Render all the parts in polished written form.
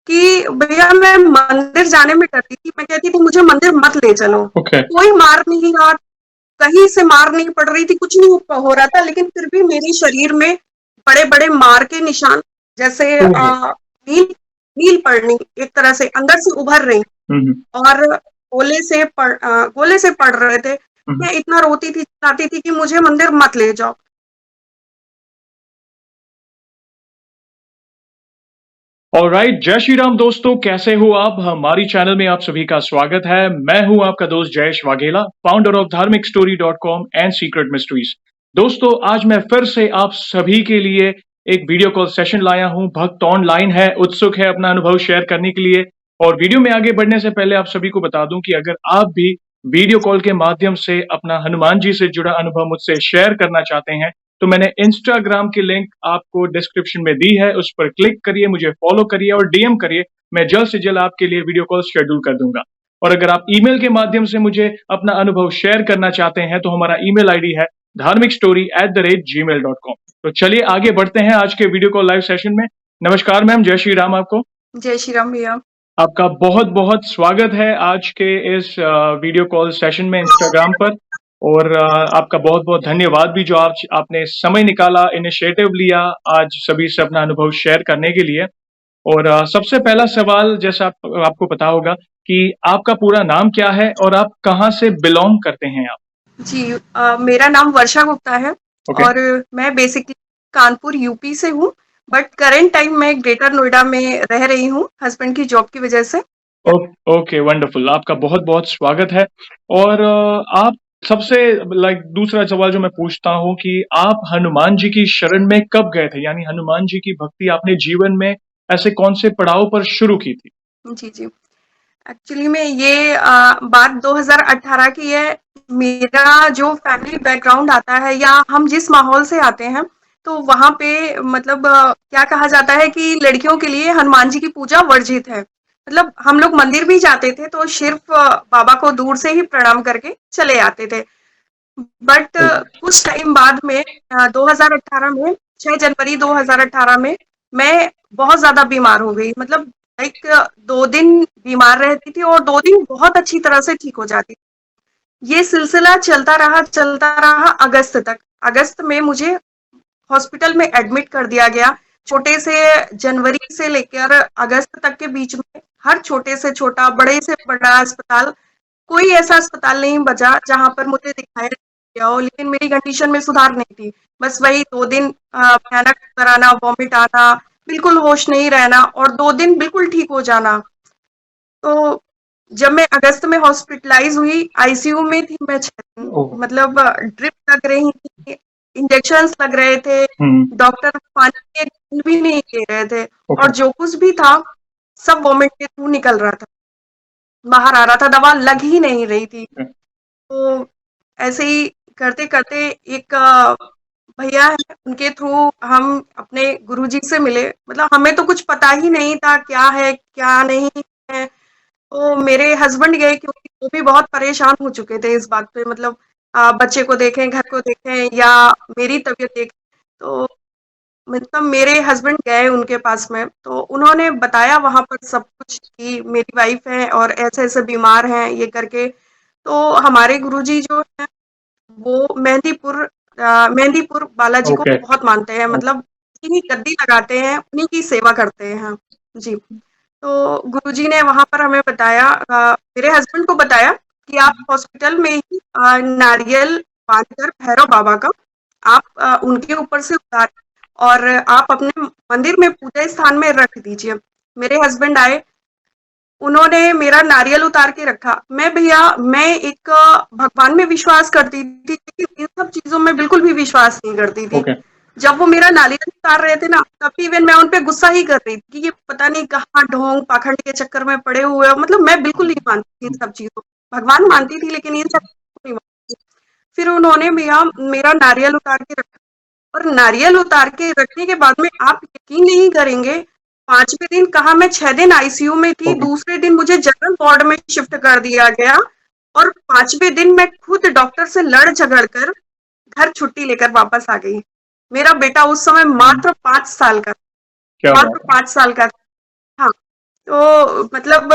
कि भैया मैं मंदिर जाने में डरती थी। मैं कहती थी मुझे मंदिर मत ले चलो। ओके। कोई मार नहीं रहा, कहीं से मार नहीं पड़ रही थी, कुछ नहीं हो रहा था, लेकिन फिर भी मेरे शरीर में बड़े-बड़े मार के निशान, जैसे ओहो! नील नील पड़नी, एक तरह से अंदर से उभर रही हुँ, हुँ। और गोले से पड़ रहे थे। हुँ, हुँ। मैं इतना रोती थी, चिल्लाती थी कि मुझे मंदिर मत ले जाओ। ऑलराइट, जय श्री राम दोस्तों, कैसे हो आप? हमारी चैनल में आप सभी का स्वागत है। मैं हूँ आपका दोस्त जयेश वाघेला, फाउंडर ऑफ धार्मिकस्टोरी.com एंड सीक्रेट मिस्ट्रीज। दोस्तों, आज मैं फिर से आप सभी के लिए एक वीडियो कॉल सेशन लाया हूँ। भक्त ऑनलाइन है, उत्सुक है अपना अनुभव शेयर करने के लिए। और वीडियो में आगे बढ़ने से पहले आप सभी को बता दूं कि अगर आप भी वीडियो कॉल के माध्यम से अपना हनुमान जी से जुड़ा अनुभव मुझसे शेयर करना चाहते हैं, तो मैंने इंस्टाग्राम की लिंक आपको डिस्क्रिप्शन में दी है, उस पर क्लिक करिए, मुझे फॉलो करिए और डीएम करिए। मैं जल्द से जल्द आपके लिए वीडियो कॉल शेड्यूल कर दूंगा। और अगर आप ईमेल के माध्यम से मुझे अपना अनुभव शेयर करना चाहते हैं, तो हमारा ईमेल आईडी है dharmikstory@gmail.com। तो चलिए आगे बढ़ते हैं आज के वीडियो कॉल लाइव सेशन में। नमस्कार मैम, जय श्री राम आपको। जय श्री राम भैया। आपका बहुत बहुत स्वागत है आज के इस वीडियो कॉल सेशन में इंस्टाग्राम पर। और आपका बहुत बहुत धन्यवाद भी जो आज आपने समय निकाला, इनिशिएटिव लिया आज सभी से अपना अनुभव शेयर करने के लिए। और सबसे पहला सवाल, जैसा आपको पता होगा कि आपका पूरा नाम क्या है और आप कहाँ से बिलोंग करते हैं आप? जी, मेरा नाम वर्षा गुप्ता है ओके। और मैं बेसिकली कानपुर यूपी से हूँ, बट करंट टाइम मैं ग्रेटर नोएडा में रह रही हूँ हस्बैंड की जॉब की वजह से। ओके, वंडरफुल, आपका बहुत बहुत स्वागत है। और आप सबसे लाइक दूसरा सवाल जो मैं पूछता हूँ कि आप हनुमान जी की शरण में कब गए थे, यानी हनुमान जी की भक्ति आपने जीवन में ऐसे कौन से पड़ाव पर शुरू की थी? जी जी, एक्चुअली में ये बात 2018 की है। मेरा जो फैमिली बैकग्राउंड आता है या हम जिस माहौल से आते हैं, तो वहाँ पे मतलब क्या कहा जाता है कि लड़कियों के लिए हनुमान जी की पूजा वर्जित है। मतलब हम लोग मंदिर भी जाते थे तो सिर्फ बाबा को दूर से ही प्रणाम करके चले आते थे। But okay. कुछ टाइम बाद में 2018 में 6 जनवरी 2018 में मैं बहुत ज्यादा बीमार हो गई। मतलब लाइक 2 दिन बीमार रहती थी और 2 दिन बहुत अच्छी तरह से ठीक हो जाती थी। ये सिलसिला चलता रहा अगस्त तक। अगस्त में मुझे हॉस्पिटल में एडमिट कर दिया गया। छोटे से जनवरी से लेकर अगस्त तक के बीच में हर छोटे से छोटा, बड़े से बड़ा अस्पताल, कोई ऐसा अस्पताल नहीं बचा जहाँ पर मुझे दिखाया गया हो, लेकिन मेरी कंडीशन में सुधार नहीं थी। बस वही 2 दिन भयानक चक्कर आना, वॉमिट आना, बिल्कुल होश नहीं रहना और 2 दिन बिल्कुल ठीक हो जाना। तो जब मैं अगस्त में हॉस्पिटलाइज हुई, आईसीयू में थी मैं 6 दिन। ओह। मतलब ड्रिप लग रही थी, इंजेक्शंस लग रहे थे, हम्म। डॉक्टर पानी के बूंद भी नहीं दे रहे थे ओके। और जो कुछ भी था सब वॉमिट के थ्रू निकल रहा था, बाहर आ रहा था, दवा लग ही नहीं रही थी। तो ऐसे ही करते करते एक भैया है, उनके थ्रू हम अपने गुरुजी से मिले। मतलब हमें तो कुछ पता ही नहीं था क्या है क्या नहीं है। तो मेरे हस्बैंड गए क्योंकि वो भी बहुत परेशान हो चुके थे इस बात पे। मतलब बच्चे को देखें, घर को देखें या मेरी तबीयत देखें। तो मतलब मेरे हस्बैंड गए उनके पास में, तो उन्होंने बताया वहां पर सब कुछ कि मेरी वाइफ है और ऐसे ऐसे बीमार हैं ये करके। तो हमारे गुरुजी जो है वो मेहंदीपुर बालाजी को ओके। बहुत मानते हैं। मतलब उन्हीं की गद्दी लगाते हैं, उन्हीं की सेवा करते हैं जी। तो गुरुजी ने वहां पर हमें बताया, मेरे हस्बैंड को बताया कि आप हॉस्पिटल में ही नारियल बांधकर भैरव बाबा का आप उनके ऊपर से उतार और आप अपने मंदिर में पूजा स्थान में रख दीजिए। मेरे हस्बैंड आए, उन्होंने मेरा नारियल उतार के रखा। मैं एक भगवान में विश्वास करती थी, लेकिन इन सब चीज़ों में बिल्कुल भी विश्वास नहीं करती थी। ओके। जब वो मेरा नारियल उतार रहे थे ना, तब इवन मैं उन पे गुस्सा ही कर रही थी कि ये पता नहीं कहाँ ढोंग पाखंड के चक्कर में पड़े हुए हो। मतलब मैं बिल्कुल नहीं मानती थी इन सब चीज़ों को। भगवान मानती थी लेकिन इन सब चीज़ों को नहीं मानती थी। फिर उन्होंने मेरा मेरा नारियल उतार के रखा और नारियल उतार के रखने के बाद में आप यकीन नहीं करेंगे, 5वें दिन कहाँ, मैं 6 दिन आईसीयू में थी, ओके। दूसरे दिन मुझे जनरल वार्ड में शिफ्ट कर दिया गया और 5वें दिन मैं खुद डॉक्टर से लड़ झगड़ कर घर छुट्टी लेकर वापस आ गई। मेरा बेटा उस समय हम्म। मात्र 5 साल का था, क्या मात्र बात है। 5 साल का था। हाँ, तो मतलब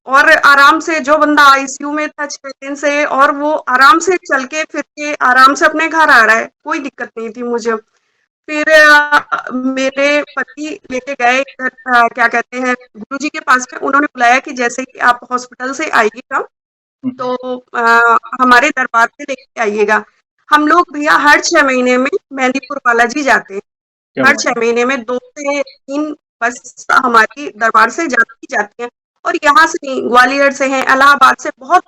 और आराम से जो बंदा आईसीयू में था 6 दिन से, और वो आराम से चल के फिर के आराम से अपने घर आ रहा है, कोई दिक्कत नहीं थी मुझे। फिर मेरे पति लेके गए इधर, क्या कहते हैं, गुरुजी के पास में। उन्होंने बुलाया कि जैसे कि आप हॉस्पिटल से आइएगा हम्म, तो हमारे दरबार पे लेके आइएगा। हम लोग भैया हर 6 महीने में मेहंदीपुर बालाजी जाते हैं। क्या हर बात 6 महीने में 2 से 3 बस हमारी दरबार से जाती ही जाती हैं। और यहाँ से नहीं, ग्वालियर से हैं, इलाहाबाद से बहुत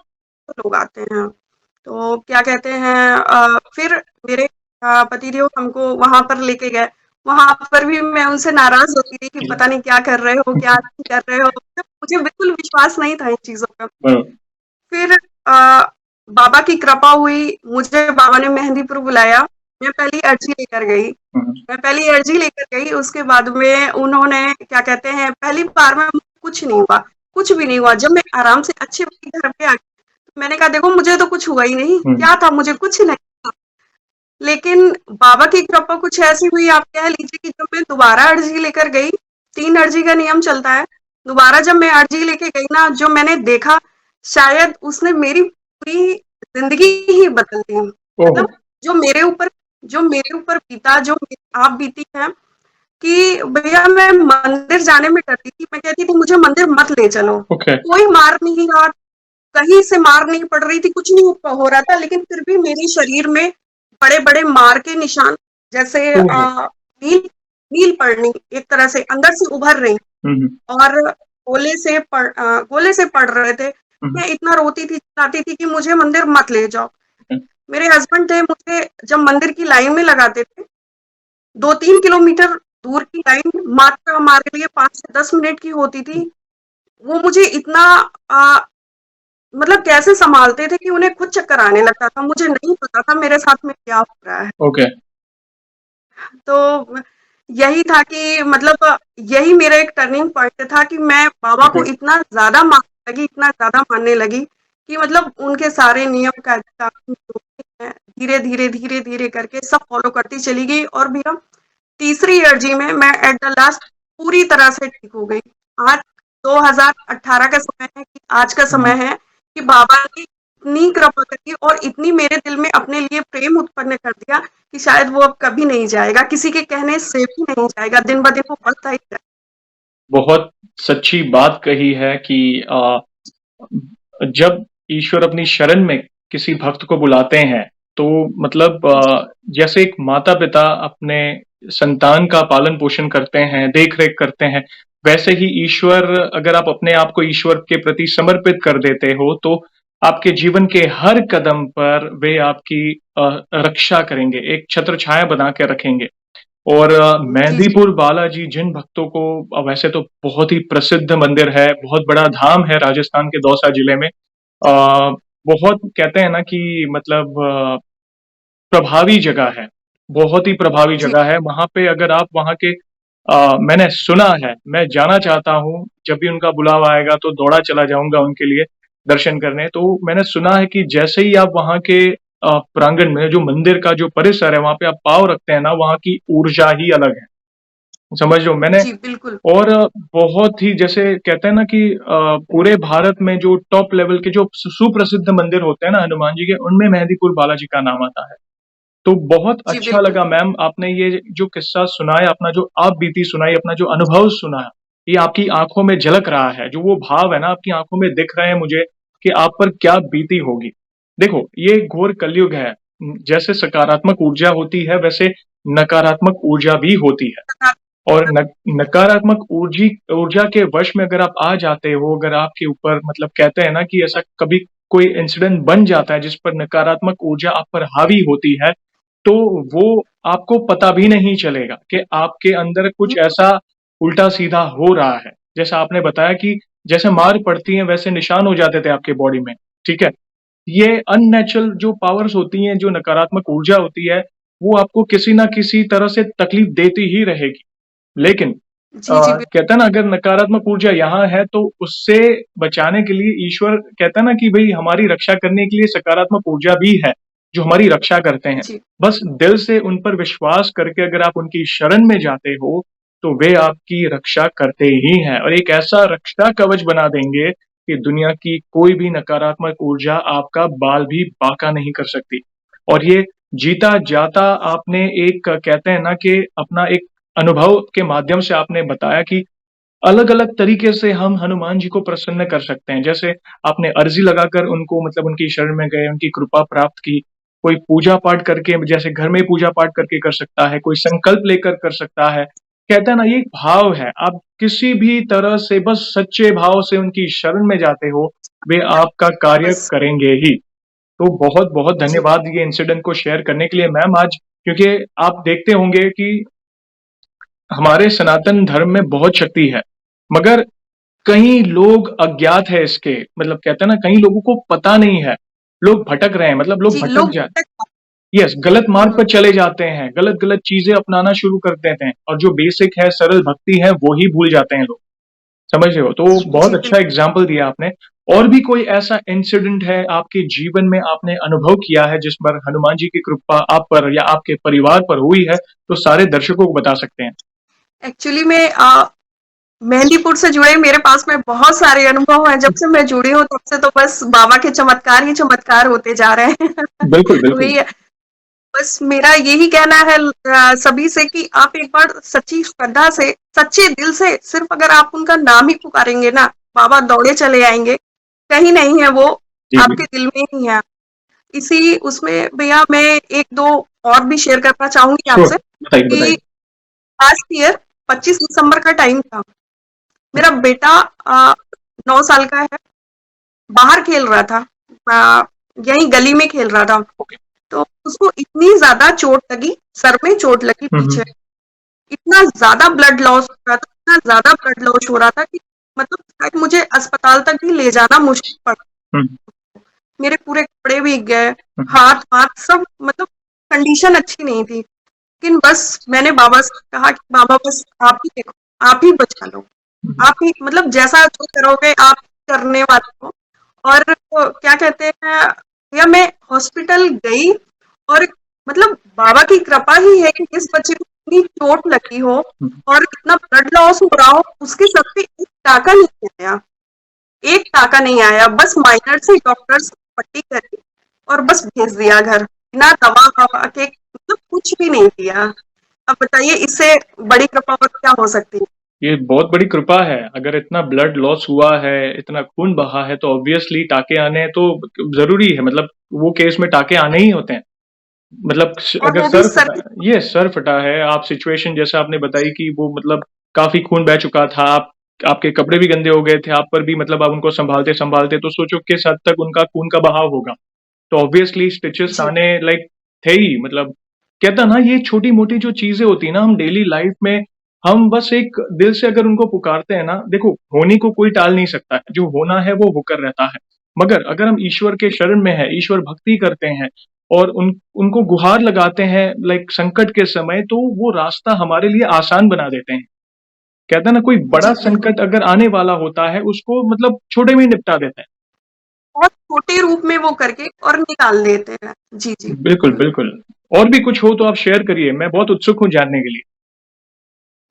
लोग आते हैं। तो क्या कहते हैं, फिर मेरे पतिदेव हमको वहां पर लेके गए। वहां पर भी मैं उनसे नाराज होती थी कि है? पता नहीं क्या कर रहे हो, क्या नहीं कर रहे हो। तो मुझे बिल्कुल विश्वास नहीं था इन चीजों का। बराबर। फिर बाबा की कृपा हुई, मुझे बाबा ने मेहंदीपुर बुलाया। मैं पहली अर्जी लेकर गई। हम्म, मैं पहली अर्जी लेकर गई, उसके बाद में उन्होंने क्या कहते हैं, पहली बार में कुछ नहीं हुआ, कुछ भी नहीं हुआ। जब मैं आराम से अच्छे अपने घर पे आ गई, तो मैंने कहा देखो मुझे तो कुछ हुआ ही नहीं, हम्म, क्या था, मुझे कुछ नहीं था। लेकिन बाबा की कृपा कुछ ऐसी हुई, आप कह लीजिए कि जब मैं दोबारा अर्जी लेकर गई, 3 अर्जी का नियम चलता है। दोबारा जब मैं अर्जी लेके गई ना, जो मैंने देखा, शायद उसने मेरी पूरी जिंदगी ही बदल दी। ओहो। मतलब जो मेरे ऊपर जो मेरे ऊपर बीता, जो आप बीती है, कि भैया मैं मंदिर जाने में डरती थी। मैं कहती थी मुझे मंदिर मत ले चलो। ओके। कोई मार नहीं रहा, कहीं से मार नहीं पड़ रही थी, कुछ नहीं हो रहा था, लेकिन फिर भी मेरे शरीर में बड़े-बड़े मार के निशान, जैसे ओहो। नील नील पड़नी, एक तरह से अंदर से उभर रही, हम्म, और गोले से पड़ रहे थे। हम्म, मैं इतना रोती थी, चिल्लाती थी कि मुझे मंदिर मत ले जाओ। हम्म, मेरे हस्बैंड थे, मुझे जब मंदिर की लाइन में लगाते थे, 2-3 किलोमीटर दूर की लाइन मात्र हमारे लिए 5 से 10 मिनट की होती थी। वो मुझे इतना मतलब कैसे सँभालते थे कि उन्हें खुद चक्कर आने लगता था। मुझे नहीं पता था मेरे साथ में क्या हो रहा है। ओके। तो यही था कि मतलब यही मेरा एक टर्निंग पॉइंट था कि मैं बाबा को ओके। इतना ज़्यादा मानने लगी, इतना ज़्यादा मानने लगी कि मतलब उनके सारे नियम कायदे जो भी हैं, धीरे-धीरे, धीरे-धीरे करके सब फ़ॉलो करती चली गई। और भैया तीसरी एनर्जी में मैं एट द लास्ट पूरी तरह से ठीक हो गई। आज 2018 का समय है, कि आज का समय हम्म, है कि बाबा ने इतनी कृपा करी और इतनी मेरे दिल में अपने लिए प्रेम उत्पन्न कर दिया कि शायद वो अब कभी नहीं जाएगा, किसी के कहने से भी नहीं जाएगा, दिन ब दिन वो बढ़ता ही जाएगा। बहुत सच्ची बात कही है कि जब ईश्वर अपनी शरण में किसी भक्त को बुलाते हैं तो मतलब जैसे एक माता पिता अपने संतान का पालन पोषण करते हैं, देख रेख करते हैं, वैसे ही ईश्वर, अगर आप अपने आप को ईश्वर के प्रति समर्पित कर देते हो तो आपके जीवन के हर कदम पर वे आपकी रक्षा करेंगे, एक छत्र छाया बना के रखेंगे। और जी, जी। मेहंदीपुर बालाजी जिन भक्तों को, वैसे तो बहुत ही प्रसिद्ध मंदिर है, बहुत बड़ा धाम है राजस्थान के दौसा जिले में। बहुत कहते हैं ना कि मतलब प्रभावी जगह है, बहुत ही प्रभावी जी, जगह है। वहाँ पे अगर आप वहाँ के मैंने सुना है, मैं जाना चाहता हूँ, जब भी उनका बुलावा आएगा तो दौड़ा चला जाऊँगा उनके लिए दर्शन करने। तो मैंने सुना है कि जैसे ही आप वहाँ के प्रांगण में जो मंदिर का जो परिसर है, वहाँ पे आप पाँव रखते हैं ना, वहाँ की ऊर्जा ही अलग है। समझ रहे हो मैंने। जी, बिल्कुल। और बहुत ही जैसे कहते हैं ना कि पूरे भारत में जो टॉप लेवल के जो सुप्रसिद्ध मंदिर होते हैं ना हनुमान जी के, उनमें मेहंदीपुर बालाजी का नाम आता है। तो बहुत जी, अच्छा बिल्कुल। लगा मैम, आपने ये जो किस्सा सुनाया, अपना जो आप बीती सुनाई, अपना जो अनुभव सुनाया, ये आपकी आंखों में झलक रहा है, जो वो भाव है ना आपकी आंखों में दिख रहे हैं मुझे कि आप पर क्या बीती होगी। देखो ये घोर कलयुग है, जैसे सकारात्मक ऊर्जा होती है वैसे नकारात्मक ऊर्जा भी होती है। और नकारात्मक ऊर्जा के वश में अगर आप आ जाते हो, अगर आपके ऊपर मतलब कहते हैं ना कि ऐसा कभी कोई इंसिडेंट बन जाता है जिस पर नकारात्मक ऊर्जा आप पर हावी होती है, तो वो आपको पता भी नहीं चलेगा कि आपके अंदर कुछ ऐसा उल्टा सीधा हो रहा है। जैसा आपने बताया कि जैसे मार पड़ती है वैसे निशान हो जाते थे आपके बॉडी में, ठीक है। ये अननेचुरल जो पावर्स होती हैं, जो नकारात्मक ऊर्जा होती है, वो आपको किसी ना किसी तरह से तकलीफ देती ही रहेगी। लेकिन जी, जी, कहते हैं ना अगर नकारात्मक ऊर्जा यहाँ है तो उससे बचाने के लिए ईश्वर कहता है ना कि भाई हमारी रक्षा करने के लिए सकारात्मक ऊर्जा भी है, जो हमारी रक्षा करते हैं। जी, बस दिल से उन पर विश्वास करके अगर आप उनकी शरण में जाते हो तो वे आपकी रक्षा करते ही हैं और एक ऐसा रक्षा कवच बना देंगे कि दुनिया की कोई भी नकारात्मक ऊर्जा आपका बाल भी बांका नहीं कर सकती। और ये जीता जाता आपने एक कहते हैं ना कि अपना एक अनुभव के माध्यम से आपने बताया कि अलग-अलग तरीके से हम हनुमान जी को प्रसन्न कर सकते हैं। जैसे आपने अर्ज़ी लगाकर उनको मतलब उनकी शरण में गए, उनकी कृपा प्राप्त की। कोई पूजा-पाठ करके जैसे घर में पूजा-पाठ करके कर सकता है, कोई संकल्प लेकर कर सकता है। कहते हैं ना ये एक भाव है, आप किसी भी तरह से बस सच्चे भाव से उनकी शरण में जाते हो, वे आपका कार्य बस करेंगे ही। तो बहुत-बहुत जी, धन्यवाद ये इंसिडेंट को शेयर करने के लिए मैम आज क्योंकि आप देखते होंगे कि हमारे सनातन धर्म में बहुत शक्ति है, मगर कई लोग अज्ञात है इसके मतलब कहते हैं ना कई लोगों को पता नहीं है। लोग भटक रहे हैं मतलब लोग जी, भटक लोग जा यस गलत मार्ग हुँ, पर चले जाते हैं, गलत-गलत चीज़ें अपनाना शुरू कर देते हैं और जो बेसिक है, सरल भक्ति है, वो ही भूल जाते हैं लोग। समझ रहे हो? तो बहुत जी, अच्छा बिल्कुल। एग्ज़ाम्पल दिया आपने। और भी कोई ऐसा इंसिडेंट है आपके जीवन में आपने अनुभव किया है जिस पर हनुमान जी की कृपा आप पर या आपके परिवार पर हुई है, तो सारे दर्शकों को बता सकते हैं? एक्चुअली मैं मेहंदीपुर से जुड़े मेरे पास में बहुत सारे अनुभव हैं। जब से मैं जुड़ी हूँ तब से तो बस बाबा के चमत्कार ही चमत्कार होते जा रहे हैं। बिल्कुल, बिल्कुल। वही है। बस मेरा यही कहना है सभी से कि आप एक बार सच्ची श्रद्धा से, सच्चे दिल से सिर्फ अगर आप उनका नाम ही पुकारेंगे ना, बाबा दौड़े चले आएँगे। कहीं नहीं है वो, जी, आपके जी। दिल में ही है। इसी उसमें भैया मैं 1-2 और भी शेयर करना चाहूँगी श्योर, आपसे बताइए, कि बताइए। लास्ट ईयर 25 दिसंबर का टाइम था। मेरा बेटा 9 साल का है, बाहर खेल रहा था। अ, यहीं गली में खेल रहा था। ओके। तो उसको इतनी ज़्यादा चोट लगी, सर में चोट लगी हुँ, पीछे। हुँ। इतना ज़्यादा ब्लड लॉस हो रहा था, इतना ज़्यादा ब्लड लॉस हो रहा था कि मतलब शायद मुझे अस्पताल तक भी ले जाना मुश्किल पड़ा। हुँ, मेरे पूरे कपड़े भीग गए, हुँ, हाथ-वाथ सब मतलब कंडीशन अच्छी नहीं थी। लेकिन बस मैंने बाबा से कहा कि बाबा बस आप ही देखो, आप ही बचा लो। हुँ, आप ही मतलब जैसा जो करोगे आप करने वाले हो। और क्या कहते हैं भैया मैं हॉस्पिटल गई और मतलब बाबा की कृपा ही है कि इस बच्चे को इतनी चोट लगी हो हुँ, और इतना ब्लड लॉस हो रहा हो उसके सर पे एक टाका नहीं आया, एक टाका नहीं आया, बस माइनर से डॉक्टर्स पट्टी करी और बस भेज दिया घर, बिना दवा ववा के मतलब कुछ भी नहीं दिया। अब बताइए इससे बड़ी कृपा और क्या हो सकती है। ये बहुत बड़ी कृपा है। अगर इतना ब्लड लॉस हुआ है, इतना खून बहा है, तो ऑब्वियसली टाँके आने तो ज़रूरी है मतलब वो केस में टाँके आने ही होते हैं। मतलब स और अगर वो भी सर सर फटा की ये सर फटा है, आप सिचुएशन जैसे आपने बताई कि वो मतलब काफ़ी खून बह चुका था, आपके कपड़े भी गंदे हो गए थे, आप पर भी मतलब आप उनको सँभालते-सँभालते तो सोचो किस हद तक उनका खून का बहाव होगा। तो ऑब्वियसली स्टिचेस जी, आने लाइक थे ही मतलब कहता ना ये छोटी-मोटी जो चीज़ें होती हैं ना हम डेली लाइफ में हम बस एक दिल से अगर उनको पुकारते हैं ना देखो होने को कोई टाल नहीं सकता है, जो होना है वो होकर रहता है। मगर अगर हम ईश्वर के शरण में हैं, ईश्वर भक्ति करते हैं और उनको गुहार लगाते हैं लाइक संकट के समय तो वो रास्ता हमारे लिए आसान बना देते हैं। कहते हैं ना कोई बड़ा जी, बिल्कुल। संकट अगर आने वाला होता है उसको मतलब छोटे में ही निपटा देते हैं। बहुत छोटे रूप में वो करके और निकाल देते हैं। जी, जी, बिल्कुल, बिल्कुल। बिल्कुल। और भी कुछ हो तो आप शेयर करिए, मैं बहुत उत्सुक हूँ जानने के लिए।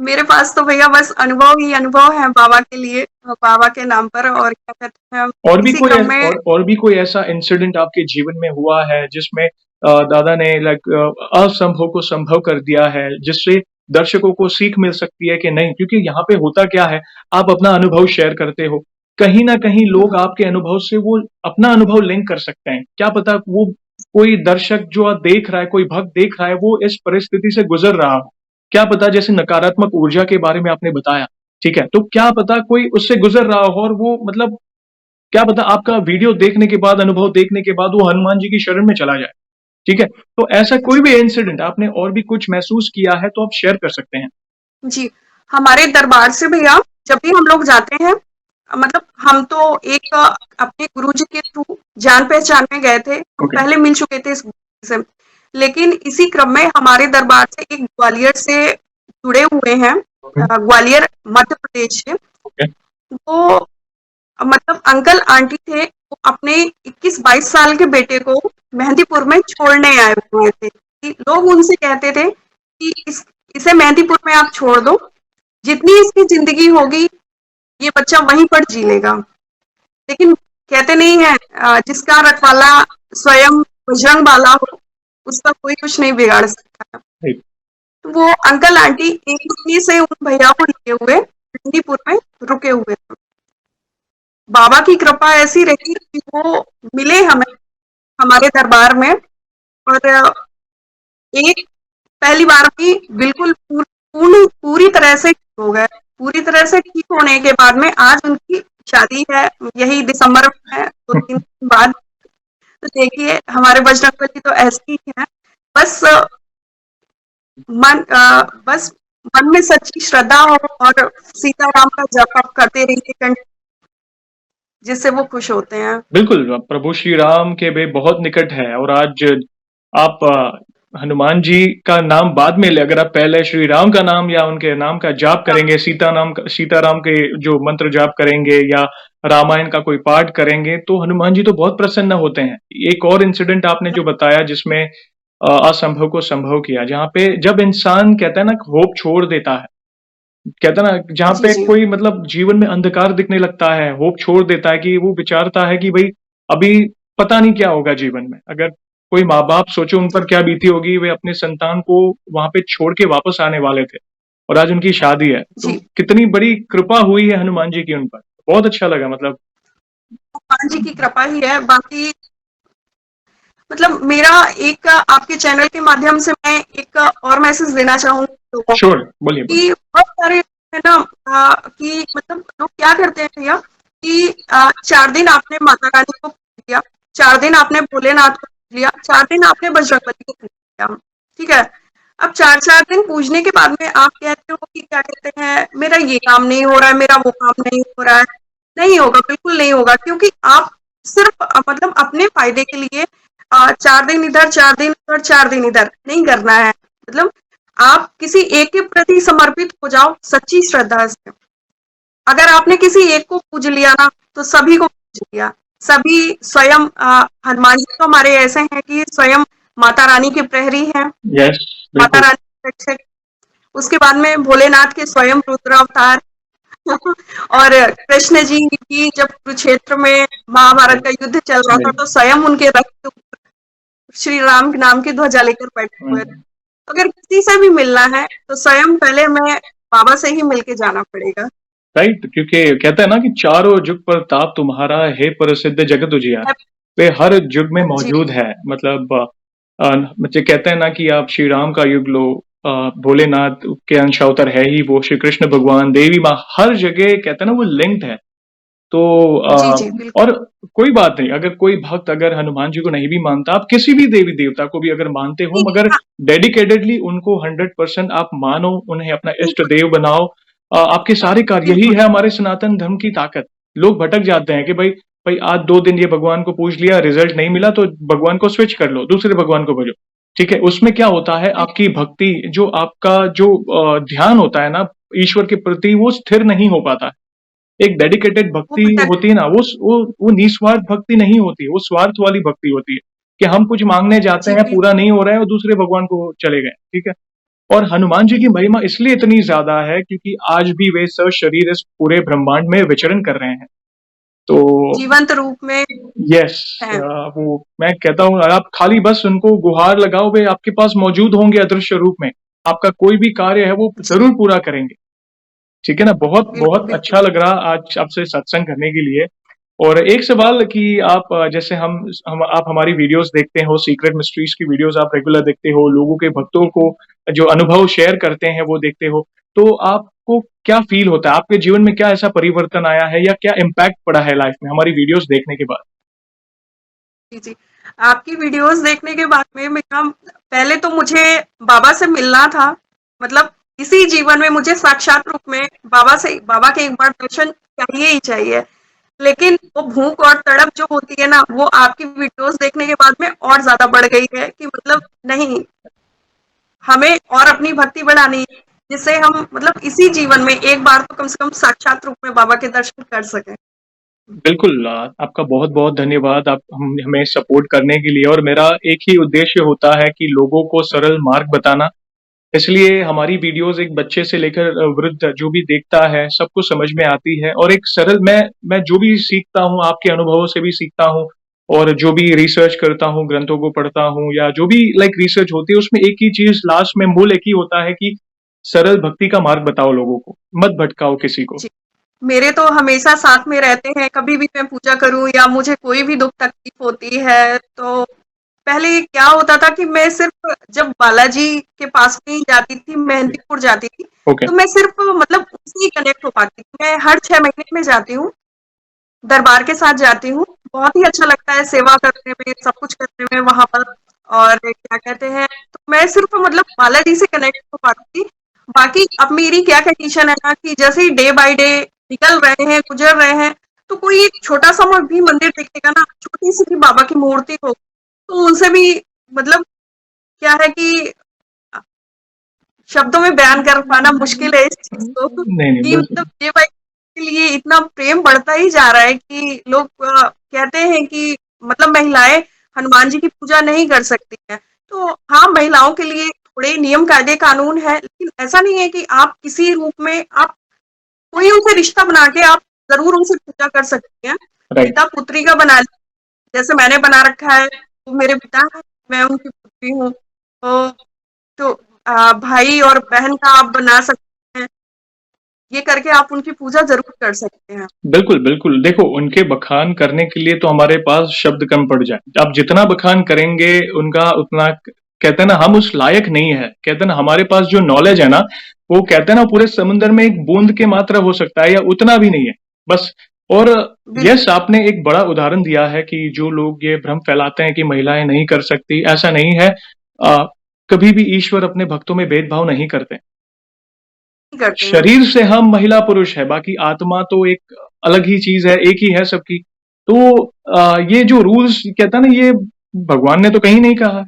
मेरे पास तो भैया बस अनुभव ही अनुभव है बाबा के लिए, बाबा के नाम पर और क्या कहते हैं और भी इसी कोई क्रम ऐ में और भी कोई ऐसा इंसिडेंट आपके जीवन में हुआ है जिसमें दादा ने लाइक असंभव को संभव कर दिया है, जिससे दर्शकों को सीख मिल सकती है कि नहीं क्योंकि यहाँ पे होता क्या है, आप अपना अनुभव शेयर करते हो। कहीं न कहीं लोग आपके अनुभव से वो अपना अनुभव लिंक कर सकते हैं। क्या पता वो कोई दर्शक जो देख रहा है, कोई भक्त देख रहा है, वो इस परिस्थिति से गुज़र रहा हो। क्या पता जैसे नकारात्मक ऊर्जा के बारे में आपने बताया, ठीक है? तो क्या पता कोई उससे गुज़र रहा हो और वो मतलब क्या पता आपका वीडियो देखने के बाद, अनुभव देखने के बाद वो हनुमान जी की शरण में चला जाए, ठीक है? तो ऐसा कोई भी इंसिडेंट आपने और भी कुछ महसूस किया है तो आप शेयर कर सकते हैं। जी, हमारे दरबार से भैया जब भी हम लोग जाते हैं मतलब हम तो एक अपने गुरुजी के थ्रू जान-पहचान में गए थे, हम ओके, पहले मिल चुके थे इस गुरुजी से। लेकिन इसी क्रम में हमारे दरबार से एक ग्वालियर से जुड़े हुए हैं ओके, ग्वालियर मध्य प्रदेश से। ओके, वो मतलब अंकल आंटी थे, वो अपने 21-22 साल के बेटे को मेहंदीपुर में छोड़ने आए हुए थे। कि लोग उनसे कहते थे कि इसे मेहंदीपुर में आप छोड़ दो, जितनी इसकी ज़िंदगी होगी, ये बच्चा वहीं पर जी लेगा। लेकिन कहते नहीं है जिसका रखवाला स्वयं बजरंग बाला हो, उसका कोई कुछ नहीं बिगाड़ सकता। राइट। तो वो अंकल आंटी एक महीने से उन भैया को लिए हुए डंडीपुर में रुके हुए थे। बाबा की कृपा ऐसी रही कि वो मिले हमें हमारे दरबार में, और एक पहली बार में बिल्कुल पूरी तरह से ठीक हो गए। पूरी तरह से ठीक होने के बाद में आज उनकी शादी है, यही दिसंबर में है, 2-3 दिन बाद। तो देखिए हमारे बजरंगबली तो ऐसे ही हैं, बस बस मन में सच्ची श्रद्धा हो और सीताराम का जप आप करते रहिए, जिससे वो खुश होते हैं। बिल्कुल, प्रभु श्री राम के वे बहुत निकट है, और आज आप हनुमान जी का नाम बाद में ले, अगर आप पहले श्री राम का नाम या उनके नाम का जाप हाँ, करेंगे, सीताराम के जो मंत्र जाप करेंगे या रामायण का कोई पाठ करेंगे, तो हनुमान जी तो बहुत प्रसन्न होते हैं। एक और इंसिडेंट आपने जो बताया जिसमें असंभव को संभव किया, जहाँ पे जब इंसान कहता है ना होप छोड़ देता है, कहता है ना जहाँ जी, पे जी। कोई मतलब जीवन में अंधकार दिखने लगता है, होप छोड़ देता है, कि वो विचारता है कि भाई अभी पता नहीं क्या होगा जीवन में। अगर कोई माँ बाप सोचो उन पर क्या बीती होगी, वे अपने संतान को वहां पे छोड़ के वापस आने वाले थे, और आज उनकी शादी है, तो जी, कितनी बड़ी कृपा हुई है हनुमान जी की उन पर। बहुत अच्छा लगा मतलब। हनुमान जी की कृपा ही है। बाकी मतलब मेरा एक आपके चैनल के माध्यम से मैं एक और मैसेज देना चाहूंगी लोगों को, श्योर, बोलिए बोलिए। कि बहुत सारे है ना, कि मतलब लोग क्या करते हैं भैया, कि 4 दिन आपने माता रानी को पूज लिया, 4 दिन आपने भोलेनाथ को पूज लिया, 4 दिन आपने बजरंगबली को पूज लिया, ठीक है। अब 4-4 दिन पूजने के बाद में आप कहते हो कि क्या कहते हैं, मेरा ये काम नहीं हो रहा है, मेरा वो काम नहीं हो रहा है। नहीं होगा, बिल्कुल नहीं होगा, क्योंकि आप सिर्फ मतलब अपने फायदे के लिए 4 दिन इधर, 4 दिन उधर, 4 दिन इधर नहीं करना है। मतलब आप किसी एक के प्रति समर्पित हो जाओ सच्ची श्रद्धा से। अगर आपने किसी एक को पूज लिया ना, तो सभी को पूज लिया। सभी स्वयं हनुमान जी तो हमारे ऐसे हैं कि स्वयं माता रानी के प्रहरी हैं, यस, माता बिल्कुल। रानी के रक्षक। उसके बाद में भोलेनाथ के स्वयं रुद्र अवतार और कृष्ण जी की जब कुरुक्षेत्र में महाभारत का युद्ध चल रहा था, तो स्वयं उनके रथ के ऊपर श्री राम के नाम की ध्वजा लेकर बैठे हुए थे। अगर किसी से भी मिलना है तो स्वयं पहले मैं बाबा से ही मिलके जाना पड़ेगा। राइट, क्योंकि कहता है ना कि चारों जुग पर ताप तुम्हारा है, प्रसिद्ध जगत उजियार। वे हर युग में जी, मौजूद है, मतलब मुझे कहते हैं ना कि आप श्री राम का युग लो, भोलेनाथ के अंश अवतार है ही वो, श्री कृष्ण भगवान, देवी माँ, हर जगह कहते हैं ना वो लिंक्ड है। तो जी, जी, बिल्कुल। और कोई बात नहीं, अगर कोई भक्त अगर हनुमान जी को नहीं भी मानता, आप किसी भी देवी देवता को भी अगर मानते हो, मगर हाँ, डेडिकेटेडली उनको 100% आप मानो, उन्हें अपना इष्ट बिल्कुल, देव बनाओ। आपके सारे कार्य, यही बिल्कुल। है हमारे सनातन धर्म की ताकत। लोग भटक जाते हैं कि भाई भाई आज 2 दिन ये भगवान को पूछ लिया, रिजल्ट नहीं मिला, तो भगवान को स्विच कर लो, दूसरे भगवान को भजो। ठीक है, उसमें क्या होता है, जी, आपकी भक्ति, जो आपका जो ध्यान होता है ना ईश्वर के प्रति, वो स्थिर नहीं हो पाता है। एक डेडिकेटेड वो भक्ति भटक होती है ना, वो निस्वार्थ भक्ति नहीं होती, वो स्वार्थ वाली भक्ति होती है, कि हम कुछ मांगने जाते जी, हैं, बिल्कुल। पूरा नहीं हो रहा है, और दूसरे भगवान को चले गए। ठीक है। और हनुमान जी की महिमा इसलिए इतनी ज्यादा है क्योंकि आज भी वे सशरीर इस पूरे ब्रह्मांड में विचरण कर रहे हैं। तो जीवंत रूप में यस, है। वो मैं कहता हूँ, आप खाली बस उनको गुहार लगाओ, वे आपके पास मौजूद होंगे अदृश्य रूप में। आपका कोई भी कार्य है वो जी, जरूर पूरा करेंगे। ठीक है ना, बहुत बिल्कुल, बहुत बिल्कुल। अच्छा लग रहा आज आपसे सत्संग करने के लिए। और एक सवाल कि आप जैसे हम आप हमारी वीडियोस देखते हो, सीक्रेट मिस्ट्रीज की वीडियोस आप रेगुलर देखते हो, लोगों के भक्तों को जो अनुभव शेयर करते हैं वो देखते हो, तो आपको क्या फील होता है, आपके जीवन में क्या ऐसा परिवर्तन आया है या क्या इम्पैक्ट पड़ा है लाइफ में हमारी वीडियोस देखने के बाद? जी, जी। आपकी वीडियोस देखने के बाद में मेरा पहले तो मुझे बाबा से मिलना था। मतलब इसी जीवन में मुझे साक्षात रूप में बाबा के एक बार दर्शन चाहिए ही चाहिए। लेकिन वो भूख और तड़प जो होती है ना, वो आपकी वीडियोस देखने के बाद में और ज़्यादा बढ़ गई है कि मतलब नहीं, हमें और अपनी भक्ति बढ़ानी है, जिससे हम मतलब इसी जीवन में एक बार तो कम से कम साक्षात रूप में बाबा के दर्शन कर सकें। बिल्कुल, आपका बहुत-बहुत धन्यवाद, आप हमें सपोर्ट करने के लिए, और मेरा एक ही उद्देश्य होता है कि लोगों को सरल मार्ग बताना, इसलिए हमारी वीडियोस एक बच्चे से लेकर वृद्ध जो भी देखता है सबको समझ में आती है और एक सरल मैं जो भी सीखता हूँ आपके अनुभवों से भी सीखता हूँ और जो भी रिसर्च करता हूँ ग्रंथों को पढ़ता हूँ या जो भी रिसर्च होती है उसमें एक ही चीज लास्ट में मूल एक ही होता है कि सरल भक्ति का मार्ग बताओ लोगों को, मत भटकाओ किसी को। जी। मेरे तो हमेशा साथ में रहते हैं, कभी भी मैं पूजा करूँ या मुझे कोई भी दुःख तकलीफ होती है, तो पहले क्या होता था कि मैं सिर्फ़ जब बालाजी के पास में ही जाती थी, मेहंदीपुर जाती थी, ओके। तो मैं सिर्फ़ मतलब उससे ही कनेक्ट हो पाती थी। मैं हर 6 महीने में जाती हूँ, दरबार के साथ जाती हूँ, बहुत ही अच्छा लगता है सेवा करने में, सब कुछ करने में वहाँ पर। और क्या कहते हैं, तो मैं सिर्फ़ मतलब बालाजी से कनेक्ट हो पाती थी। बाकी अब मेरी क्या कंडीशन है ना कि जैसे ही डे बाय डे निकल रहे हैं, गुज़र रहे हैं, तो कोई एक छोटा-सा भी मंदिर दिखेगा ना, छोटी-सी भी बाबा की मूर्ति हो, तो उनसे भी मतलब क्या है कि शब्दों में बयान कर पाना मुश्किल है इस चीज़ को नहीं नहीं कि बिल्कुल। मतलब डे बाय के लिए इतना प्रेम बढ़ता ही जा रहा है कि लोग कहते हैं कि मतलब महिलाएं हनुमान जी की पूजा नहीं कर सकती हैं। तो हाँ, महिलाओं के लिए थोड़े नियम कायदे कानून है, लेकिन ऐसा नहीं है कि आप किसी रूप में आप कोई उनसे रिश्ता बना के आप जरूर उनसे पूजा कर सकती हैं। राइट। पिता पुत्री का बना जैसे मैंने बना रखा है, वो मेरे पिता हैं, मैं उनकी पुत्री हूँ। तो भाई और बहन का आप बना सकते हैं, ये करके आप उनकी पूजा ज़रूर कर सकते हैं। बिल्कुल, बिल्कुल। देखो, उनके बखान करने के लिए तो हमारे पास शब्द कम पड़ जाएँ। आप जितना बखान करेंगे, उनका उतना कहते हैं ना हम उस लायक नहीं है। कहते हैं ना हमारे पास जो नॉलेज है ना, वो कहते हैं ना पूरे समुद्र में एक बूँद की मात्रा हो सकता है या उतना भी नहीं है, बस। और बिल्कुल, यस, आपने एक बड़ा उदाहरण दिया है कि जो लोग ये भ्रम फैलाते हैं कि महिलाएँ नहीं कर सकती, ऐसा नहीं है। अ, कभी भी ईश्वर अपने भक्तों में भेदभाव नहीं करते। नहीं करते हैं। शरीर से हम महिला-पुरुष है, बाकी आत्मा तो एक अलग ही चीज़ है, एक ही है सबकी। तो ये जो रूल्स कहते हैं ना ये भगवान ने तो कहीं नहीं कहा है,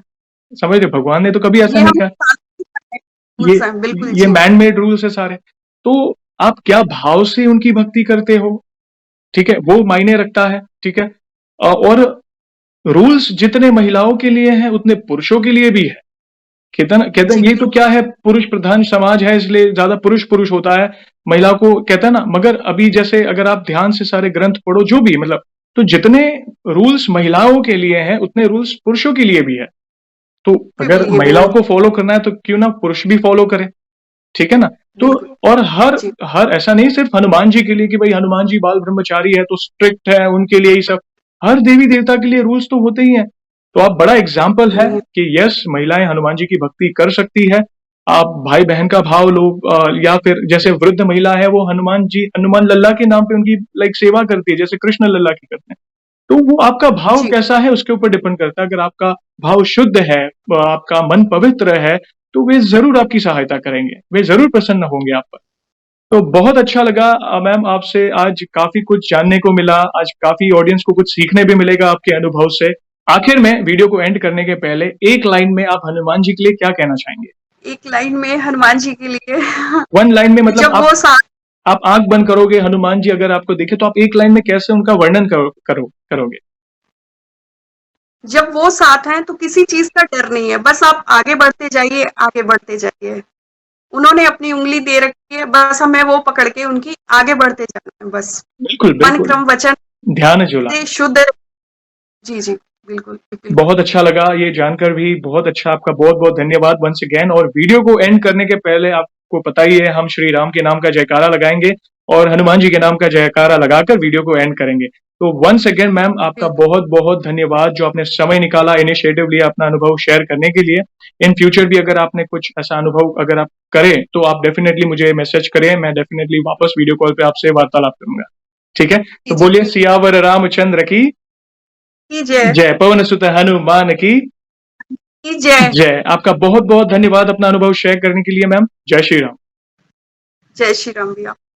समझ रहे हो? भगवान ने तो कभी ऐसा ये नहीं हम कहा। ये रूल्स हैं, बिल्कुल ये जी। मैन मेड रूल्स है सारे। तो आप क्या भाव से उनकी भक्ति करते हो, ठीक है? वो मायने रखता है, ठीक है? और रूल्स जितने महिलाओं के लिए हैं, उतने पुरुषों के लिए भी है। कहते हैं जी, ये तो क्या है पुरुष प्रधान समाज है इसलिए ज्यादा पुरुष पुरुष होता है, महिला को कहता है ना। मगर अभी जैसे अगर आप ध्यान से सारे ग्रंथ पढ़ो जो भी मतलब, तो जितने रूल्स महिलाओं के लिए हैं उतने रूल्स पुरुषों के लिए भी है। तो के अगर लिए भी महिलाओं हैं। को फॉलो करना है तो क्यों ना पुरुष भी फॉलो करें, ठीक है ना। तो बिल्कुल, और हर जी, हर ऐसा नहीं सिर्फ हनुमान जी के लिए कि भाई हनुमान जी बाल ब्रह्मचारी है तो स्ट्रिक्ट है उनके लिए ही सब। हर देवी देवता के लिए रूल्स तो होते ही हैं। तो आप बड़ा एग्जाम्पल है नहीं है। कि यस महिलाएं हनुमान जी की भक्ति कर सकती है। आप भाई बहन का भाव लो, या फिर जैसे वृद्ध महिला है वो हनुमान जी हनुमान लल्ला के नाम पे उनकी सेवा करती है जैसे कृष्ण लल्ला की करते हैं। तो वो आपका भाव जी, कैसा है उसके ऊपर डिपेंड करता है। अगर आपका भाव शुद्ध है, आपका मन पवित्र है, तो वे ज़रूर आपकी सहायता करेंगे, वे ज़रूर प्रसन्न होंगे आप पर। तो बहुत अच्छा लगा मैम आपसे आज काफ़ी कुछ जानने को मिला, आज काफ़ी ऑडियंस को कुछ सीखने भी मिलेगा आपके अनुभव से। आखिर में वीडियो को एंड करने के पहले एक लाइन में आप हनुमान जी के लिए क्या कहना चाहेंगे? एक लाइन में हनुमान जी के लिए 1 लाइन में मतलब जब वो साथ आप आँख बंद करोगे, हनुमान जी अगर आपको दिखे तो आप एक लाइन में कैसे उनका वर्णन करोगे? जब वो साथ हैं तो किसी चीज़ का डर नहीं है, बस आप आगे बढ़ते जाइए, आगे बढ़ते जाइए। उन्होंने अपनी उँगली दे रखी है, बस हमें वो पकड़ के उनकी आगे बढ़ते जाना है बस। बिल्कुल, मन, बिल्कुल। क्रम, वचन ध्यान जुला। से शुद्ध। जी, जी, बिल्कुल, बिल्कुल। बहुत अच्छा लगा ये जानकर भी, बहुत अच्छा आपका बहुत-बहुत धन्यवाद वन्स अगेन। और वीडियो को एंड करने के पहले आपको पता ही है हम श्री राम के नाम का जयकारा लगाएँगे और हनुमान जी के नाम का जयकारा लगाकर वीडियो को एंड करेंगे। तो वन्स अगेन मैम आपका बिल्कुल, बहुत-बहुत धन्यवाद जो आपने समय निकाला, इनिशिएटिव लिया अपना अनुभव शेयर करने के लिए। इन फ्यूचर भी अगर आपने कुछ ऐसा अनुभव अगर आप करें, तो आप डेफिनिटली मुझे मैसेज करें, मैं डेफिनिटली वापस वीडियो कॉल पे आपसे वार्तालाप करूँगा। ठीक है? जी, तो जी, बोलिए बिल्कुल। सियावर रामचंद्र की की जय, जय, पवन सुत हनुमान की की जय, जय। आपका बहुत-बहुत धन्यवाद अपना अनुभव शेयर करने के लिए मैम। जय श्री राम। जय श्री राम भैया।